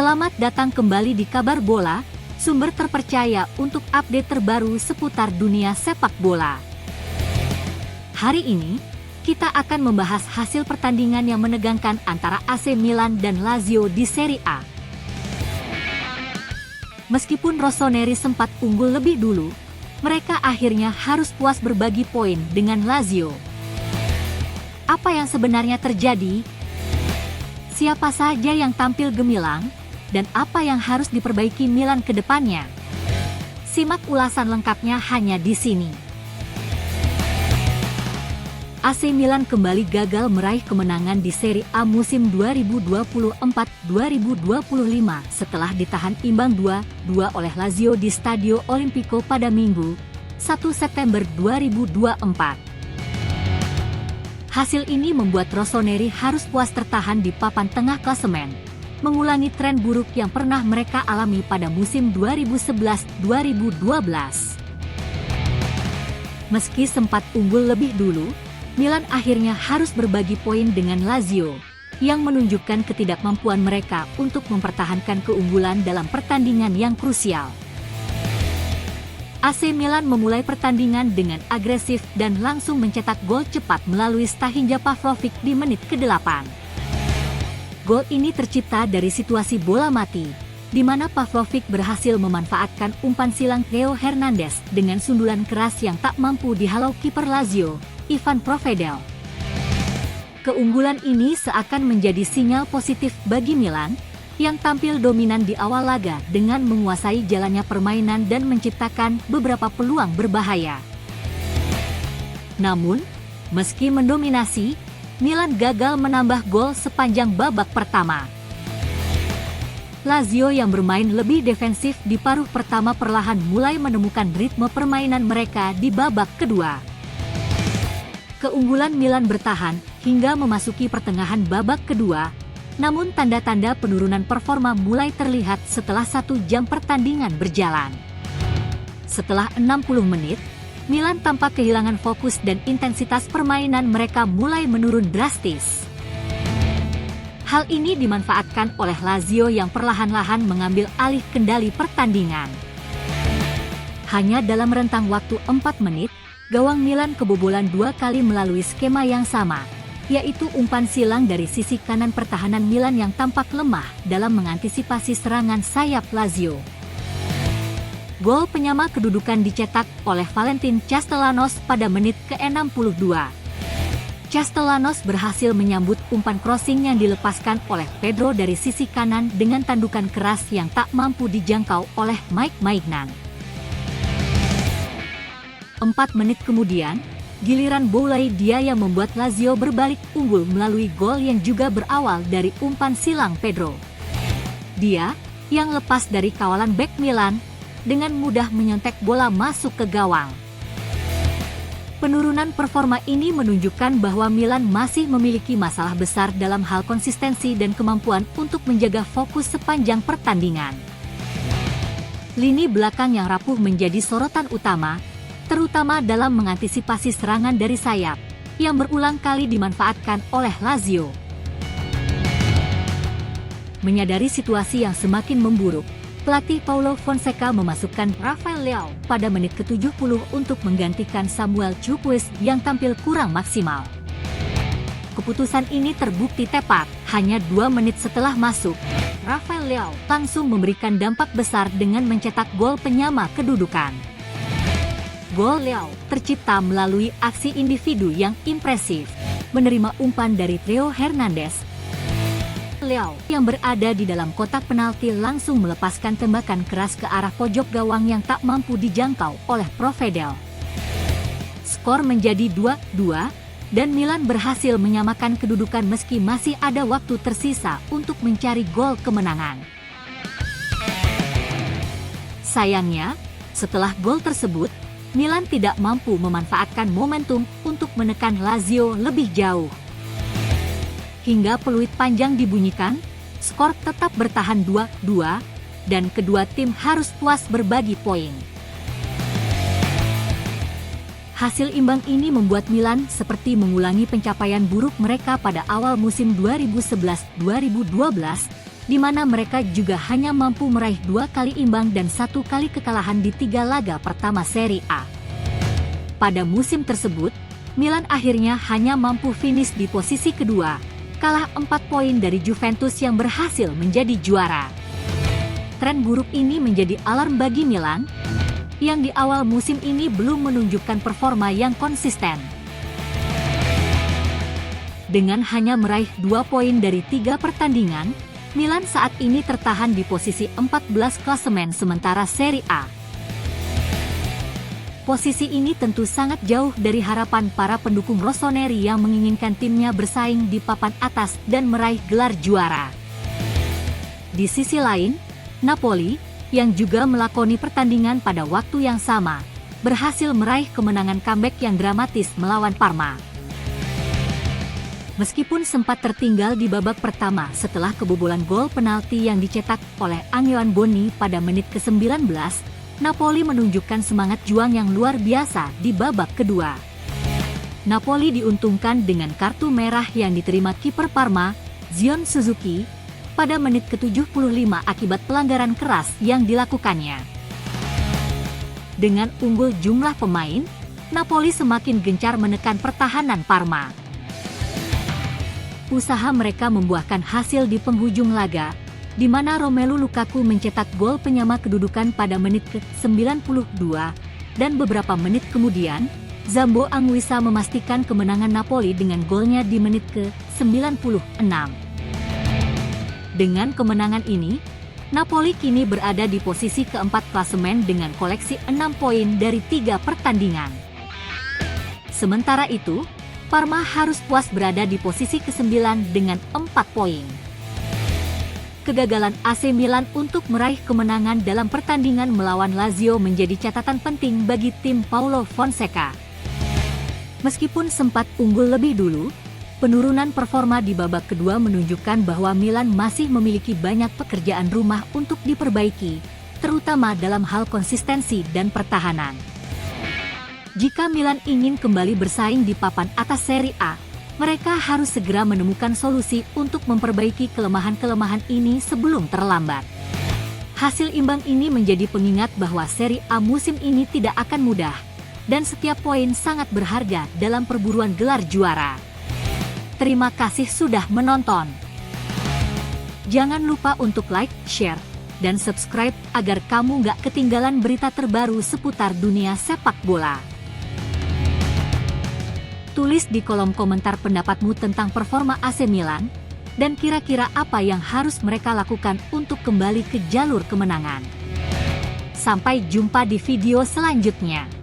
Selamat datang kembali di Kabar Bola, sumber terpercaya untuk update terbaru seputar dunia sepak bola. Hari ini, kita akan membahas hasil pertandingan yang menegangkan antara AC Milan dan Lazio di Serie A. Meskipun Rossoneri sempat unggul lebih dulu, mereka akhirnya harus puas berbagi poin dengan Lazio. Apa yang sebenarnya terjadi? Siapa saja yang tampil gemilang? Dan apa yang harus diperbaiki Milan ke depannya? Simak ulasan lengkapnya hanya di sini. AC Milan kembali gagal meraih kemenangan di Serie A musim 2024-2025 setelah ditahan imbang 2-2 oleh Lazio di Stadio Olimpico pada Minggu, 1 September 2024. Hasil ini membuat Rossoneri harus puas tertahan di papan tengah klasemen, mengulangi tren buruk yang pernah mereka alami pada musim 2011-2012. Meski sempat unggul lebih dulu, Milan akhirnya harus berbagi poin dengan Lazio, yang menunjukkan ketidakmampuan mereka untuk mempertahankan keunggulan dalam pertandingan yang krusial. AC Milan memulai pertandingan dengan agresif dan langsung mencetak gol cepat melalui Stahinja Pavlovic di menit ke-8. Gol ini tercipta dari situasi bola mati, di mana Pavlovic berhasil memanfaatkan umpan silang Theo Hernandez dengan sundulan keras yang tak mampu dihalau kiper Lazio, Ivan Provedel. Keunggulan ini seakan menjadi sinyal positif bagi Milan, yang tampil dominan di awal laga dengan menguasai jalannya permainan dan menciptakan beberapa peluang berbahaya. Namun, meski mendominasi, Milan gagal menambah gol sepanjang babak pertama. Lazio yang bermain lebih defensif di paruh pertama perlahan mulai menemukan ritme permainan mereka di babak kedua. Keunggulan Milan bertahan hingga memasuki pertengahan babak kedua, namun tanda-tanda penurunan performa mulai terlihat setelah 1 jam pertandingan berjalan. Setelah 60 menit, Milan tampak kehilangan fokus dan intensitas permainan mereka mulai menurun drastis. Hal ini dimanfaatkan oleh Lazio yang perlahan-lahan mengambil alih kendali pertandingan. Hanya dalam rentang waktu 4 menit, gawang Milan kebobolan 2 kali melalui skema yang sama, yaitu umpan silang dari sisi kanan pertahanan Milan yang tampak lemah dalam mengantisipasi serangan sayap Lazio. Gol penyama kedudukan dicetak oleh Valentin Castellanos pada menit ke-62. Castellanos berhasil menyambut umpan crossing yang dilepaskan oleh Pedro dari sisi kanan dengan tandukan keras yang tak mampu dijangkau oleh Mike Maignan. 4 menit kemudian, giliran Boulaye Dia yang membuat Lazio berbalik unggul melalui gol yang juga berawal dari umpan silang Pedro. Dia, yang lepas dari kawalan bek Milan, dengan mudah menyontek bola masuk ke gawang. Penurunan performa ini menunjukkan bahwa Milan masih memiliki masalah besar dalam hal konsistensi dan kemampuan untuk menjaga fokus sepanjang pertandingan. Lini belakang yang rapuh menjadi sorotan utama, terutama dalam mengantisipasi serangan dari sayap, yang berulang kali dimanfaatkan oleh Lazio. Menyadari situasi yang semakin memburuk, pelatih Paulo Fonseca memasukkan Rafael Leao pada menit ke-70 untuk menggantikan Samuel Chukwueze yang tampil kurang maksimal. Keputusan ini terbukti tepat, hanya 2 menit setelah masuk, Rafael Leao langsung memberikan dampak besar dengan mencetak gol penyama kedudukan. Gol Leao tercipta melalui aksi individu yang impresif, menerima umpan dari Theo Hernandez. Leao yang berada di dalam kotak penalti langsung melepaskan tembakan keras ke arah pojok gawang yang tak mampu dijangkau oleh Provedel. Skor menjadi 2-2, dan Milan berhasil menyamakan kedudukan meski masih ada waktu tersisa untuk mencari gol kemenangan. Sayangnya, setelah gol tersebut, Milan tidak mampu memanfaatkan momentum untuk menekan Lazio lebih jauh. Hingga peluit panjang dibunyikan, skor tetap bertahan 2-2, dan kedua tim harus puas berbagi poin. Hasil imbang ini membuat Milan seperti mengulangi pencapaian buruk mereka pada awal musim 2011-2012, di mana mereka juga hanya mampu meraih 2 kali imbang dan 1 kali kekalahan di 3 laga pertama Serie A. Pada musim tersebut, Milan akhirnya hanya mampu finish di posisi kedua, kalah 4 poin dari Juventus yang berhasil menjadi juara. Tren buruk ini menjadi alarm bagi Milan, yang di awal musim ini belum menunjukkan performa yang konsisten. Dengan hanya meraih 2 poin dari 3 pertandingan, Milan saat ini tertahan di posisi 14 klasemen sementara Serie A. Posisi ini tentu sangat jauh dari harapan para pendukung rossoneri yang menginginkan timnya bersaing di papan atas dan meraih gelar juara. Di sisi lain, Napoli, yang juga melakoni pertandingan pada waktu yang sama, berhasil meraih kemenangan comeback yang dramatis melawan Parma. Meskipun sempat tertinggal di babak pertama setelah kebobolan gol penalti yang dicetak oleh Angelo Boni pada menit ke-19, Napoli menunjukkan semangat juang yang luar biasa di babak kedua. Napoli diuntungkan dengan kartu merah yang diterima kiper Parma, Zion Suzuki, pada menit ke-75 akibat pelanggaran keras yang dilakukannya. Dengan unggul jumlah pemain, Napoli semakin gencar menekan pertahanan Parma. Usaha mereka membuahkan hasil di penghujung laga, di mana Romelu Lukaku mencetak gol penyama kedudukan pada menit ke-92, dan beberapa menit kemudian, Zambo Anguissa memastikan kemenangan Napoli dengan golnya di menit ke-96. Dengan kemenangan ini, Napoli kini berada di posisi keempat klasemen dengan koleksi 6 poin dari 3 pertandingan. Sementara itu, Parma harus puas berada di posisi ke-9 dengan 4 poin. Kegagalan AC Milan untuk meraih kemenangan dalam pertandingan melawan Lazio menjadi catatan penting bagi tim Paulo Fonseca. Meskipun sempat unggul lebih dulu, penurunan performa di babak kedua menunjukkan bahwa Milan masih memiliki banyak pekerjaan rumah untuk diperbaiki, terutama dalam hal konsistensi dan pertahanan. Jika Milan ingin kembali bersaing di papan atas Serie A, mereka harus segera menemukan solusi untuk memperbaiki kelemahan-kelemahan ini sebelum terlambat. Hasil imbang ini menjadi pengingat bahwa Serie A musim ini tidak akan mudah, dan setiap poin sangat berharga dalam perburuan gelar juara. Terima kasih sudah menonton. Jangan lupa untuk like, share, dan subscribe agar kamu nggak ketinggalan berita terbaru seputar dunia sepak bola. Tulis di kolom komentar pendapatmu tentang performa AC Milan, dan kira-kira apa yang harus mereka lakukan untuk kembali ke jalur kemenangan. Sampai jumpa di video selanjutnya.